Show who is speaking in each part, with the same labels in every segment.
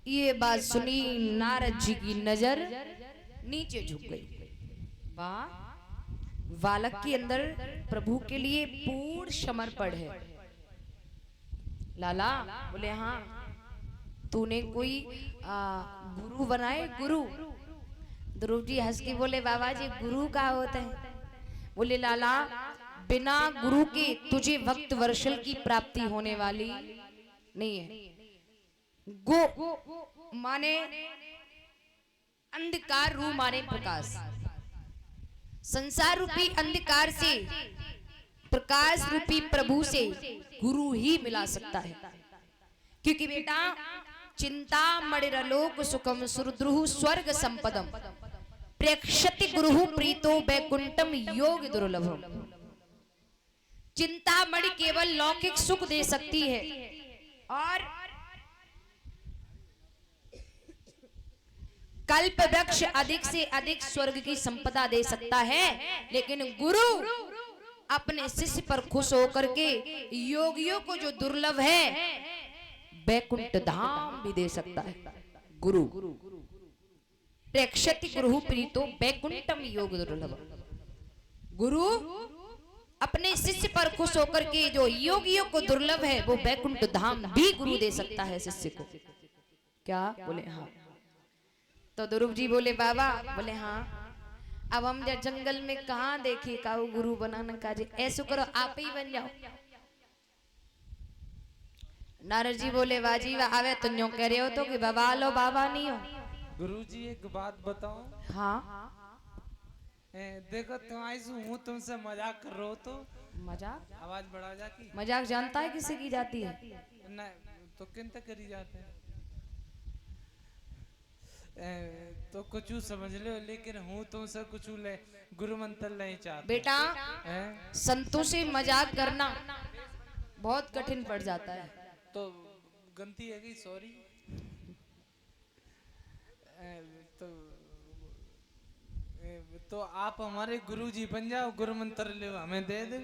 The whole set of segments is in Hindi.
Speaker 1: ये बात सुनी नारद जी की नजर नीचे झुक गई। वाह, बालक के अंदर प्रभु के लिए पूर्ण समर्पण है। लाला बोले हाँ, तूने कोई गुरु बनाए? गुरु? ध्रुव जी हंस के बोले बाबा जी गुरु का होता है? बोले लाला, बिना गुरु के तुझे भक्त वर्षल की प्राप्ति होने वाली नहीं है। गो माने अंधकार, रू माने प्रकाश। संसार रूपी अंधकार से प्रकाश रूपी प्रभु से गुरु ही मिला सकता है। क्योंकि बेटा, चिंता मणिरलोक सुखम सुरद्रुह स्वर्ग संपदम प्रेक्षति गुरु प्रीतो वैकुंठम योग दुर्लभम। चिंता मणि केवल लौकिक सुख दे सकती है और कल्प वृक्ष अधिक से अधिक स्वर्ग की संपदा दे सकता है, लेकिन गुरु अपने शिष्य पर खुश होकर के योगियों को जो दुर्लभ है वैकुंठ धाम भी दे सकता है। गुरु प्रेक्षति गुरु प्रीतो वैकुंठम योग दुर्लभ। गुरु अपने शिष्य पर खुश होकर के जो योगियों को दुर्लभ है वो वैकुंठ धाम भी गुरु दे सकता है शिष्य को। क्या? बोले हाँ। तो ध्रुव जी बोले बाबा, बोले हाँ, अब हम जंगल में कहाँ देखे का वो गुरु बनाना का जी, ऐसा करो आप ही बन जाओ। नारद जी बोले बाजी आवे तो न्यों कह रहे हो तो कि बाबा लो बाबा नहीं हो।
Speaker 2: गुरुजी एक बात बताओ।
Speaker 1: हाँ
Speaker 2: देखो तुम आई हूँ, तुमसे मजाक कर रहे हो तो
Speaker 1: मजाक?
Speaker 2: आवाज बढ़ा जा की
Speaker 1: मजाक जानता है किसी की जाती है?
Speaker 2: नहीं तो किन तक करी जाते हैं। तो कुछ समझ लो, लेकिन हूँ तुमसे कुछ ले गुरु मंत्र नहीं चाहता।
Speaker 1: बेटा, संतों से मजाक करना बहुत कठिन पड़ जाता है।
Speaker 2: तो गलती है कि सॉरी। तो आप हमारे गुरुजी बन जाओ, गुरु मंत्र ले हमें दे दे।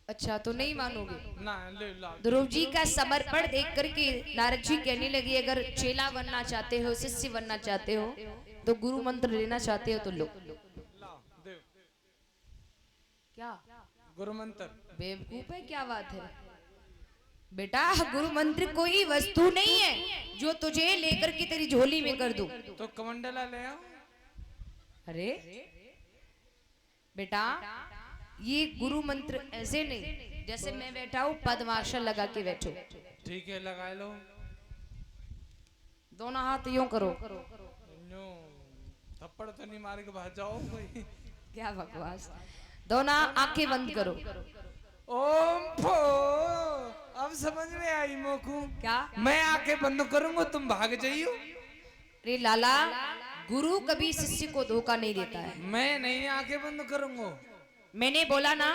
Speaker 1: अच्छा तो नहीं मानोगे?
Speaker 2: ना ले ला।
Speaker 1: ध्रुव जी का समर्पण देख करके नारद जी कहने लगे अगर चेला बनना चाहते हो, शिष्य बनना चाहते हो, तो गुरु मंत्र लेना चाहते हो तो लो। क्या
Speaker 2: गुरु मंत्र?
Speaker 1: बेवकूफ है, क्या बात है बेटा? गुरु मंत्र कोई वस्तु नहीं है जो तुझे लेकर के तेरी झोली में कर दूं।
Speaker 2: तो कमंडला ले आओ।
Speaker 1: अरे बेटा, ये गुरु मंत्र ऐसे नहीं जैसे मैं बैठा हूं पद्मासन लगा के बैठो।
Speaker 2: ठीक है लगा लो।
Speaker 1: दोनों हाथ यूं करो।
Speaker 2: थप्पड़ तो नहीं मार के भाग जाओ कोई।
Speaker 1: क्या बकवास। दोनों आंखें बंद करो।
Speaker 2: ओम फो, अब समझ में आई मोकू।
Speaker 1: क्या?
Speaker 2: मैं आंखें बंद करूंगा तुम भाग जाइयो।
Speaker 1: अरे लाला, गुरु कभी शिष्य को धोखा नहीं देता है।
Speaker 2: मैं नहीं आंखें बंद करूंगा।
Speaker 1: मैंने बोला ना,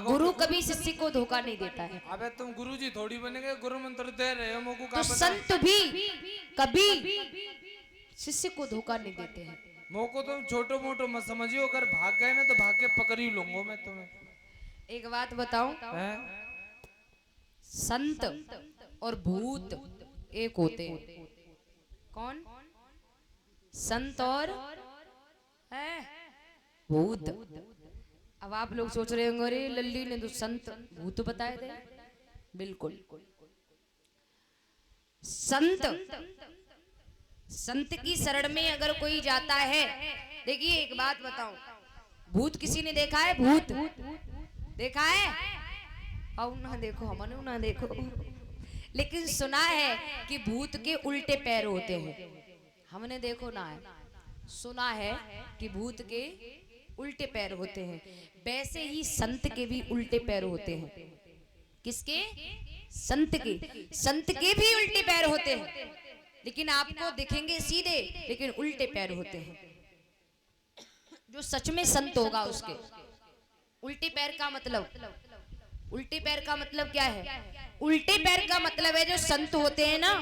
Speaker 1: गुरु कभी शिष्य को धोखा नहीं देता है।
Speaker 2: अबे तुम गुरुजी थोड़ी बनेगे, गुरु मंत्र दे रहे हो मोकू का।
Speaker 1: तो संत भी कभी शिष्य को धोखा नहीं देते हैं।
Speaker 2: मोको तुम छोटो मोटो मत समझियो, अगर भाग गए ना तो भाग के पकड़ ही लूंगा मैं तुम्हें।
Speaker 1: एक बात बताऊं, संत और भूत एक होते हैं। कौन? संत और भूत। अब आप लोग सोच रहे होंगे अरे लल्ली ने तो संत भूत बताए थे। बिल्कुल, संत की शरण में अगर कोई जाता है, देखिए एक बात बताऊं, भूत किसी ने देखा है? भूत देखा है? और ना देखो, हमने ना देखो, लेकिन सुना है कि भूत के उल्टे पैर होते हैं। हमने देखो ना है, सुना है कि भूत के उल्टे पैर होते हैं। वैसे ही संत के भी उल्टे पैर होते हैं। किसके? संत के। संत के भी उल्टे पैर होते हैं, लेकिन आपको दिखेंगे सीधे, लेकिन उल्टे पैर होते हैं। जो सच में संत होगा उसके उल्टे पैर का मतलब, उल्टे पैर का मतलब क्या है? उल्टे पैर का मतलब है जो संत होते हैं ना,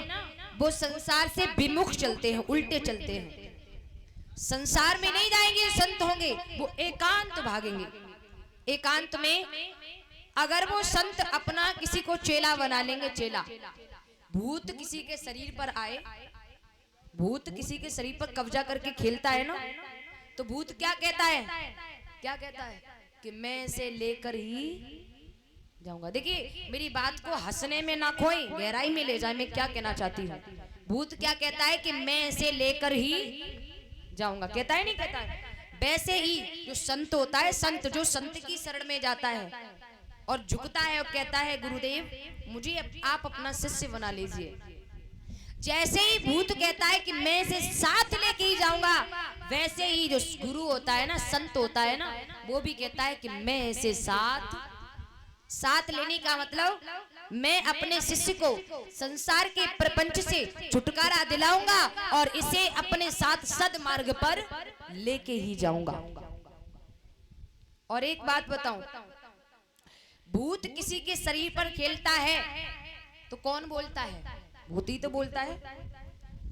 Speaker 1: वो संसार से विमुख चलते हैं, उल्टे चलते हैं। संसार में नहीं जाएंगे संत होंगे, वो एकांत भागेंगे। एकांत में अगर वो संत अपना किसी को चेला बना लेंगे, चेला भूत किसी के शरीर पर आए, भूत किसी के शरीर पर कब्जा करके खेलता है ना, तो भूत क्या कहता है, क्या कहता है कि मैं इसे लेकर ही जाऊंगा। देखिए मेरी बात को हंसने में ना खोए, गहराई में ले जाए। मैं क्या कहना चाहती हूँ, भूत क्या कहता है कि मैं इसे लेकर ही जाऊंगा, कहता है नहीं कहता है। वैसे ही जो संत होता है, संत जो संत की शरण में जाता है और झुकता है और कहता है गुरुदेव मुझे आप अपना शिष्य बना लीजिए, जैसे ही भूत कहता है कि मैं इसे साथ लेके ही जाऊंगा, वैसे ही जो गुरु होता है ना, संत होता है ना, वो भी कहता है कि मैं इसे साथ लेने का मतलब मैं अपने शिष्य को संसार के प्रपंच से छुटकारा दिलाऊंगा और इसे अपने साथ सद्मार्ग पर लेके ही जाऊंगा। और एक बात बताऊं, भूत किसी के शरीर पर खेलता है तो कौन बोलता है, भूत ही तो बोलता है।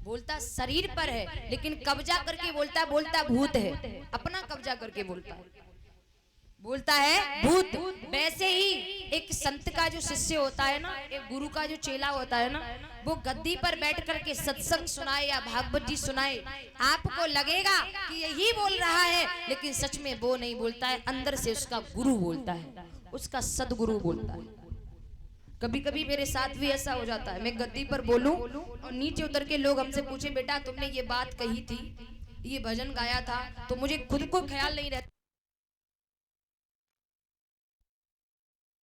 Speaker 1: बोलता शरीर पर है लेकिन कब्जा करके बोलता भूत है, अपना कब्जा करके बोलता है भूत। वैसे ही एक संत का जो शिष्य होता है ना, एक गुरु का जो चेला होता है ना, वो गद्दी पर बैठ करके सत्संग सुनाए या भागवत जी सुनाए, आपको लगेगा कि यही बोल रहा है, लेकिन सच में वो नहीं बोलता है, अंदर से उसका गुरु बोलता है, उसका सदगुरु बोलता है। कभी कभी मेरे साथ भी ऐसा हो जाता है, मैं गद्दी पर बोलूं और नीचे उतर के लोग हमसे पूछे बेटा तुमने ये बात कही थी, ये भजन गाया था, तो मुझे खुद को ख्याल नहीं रहता।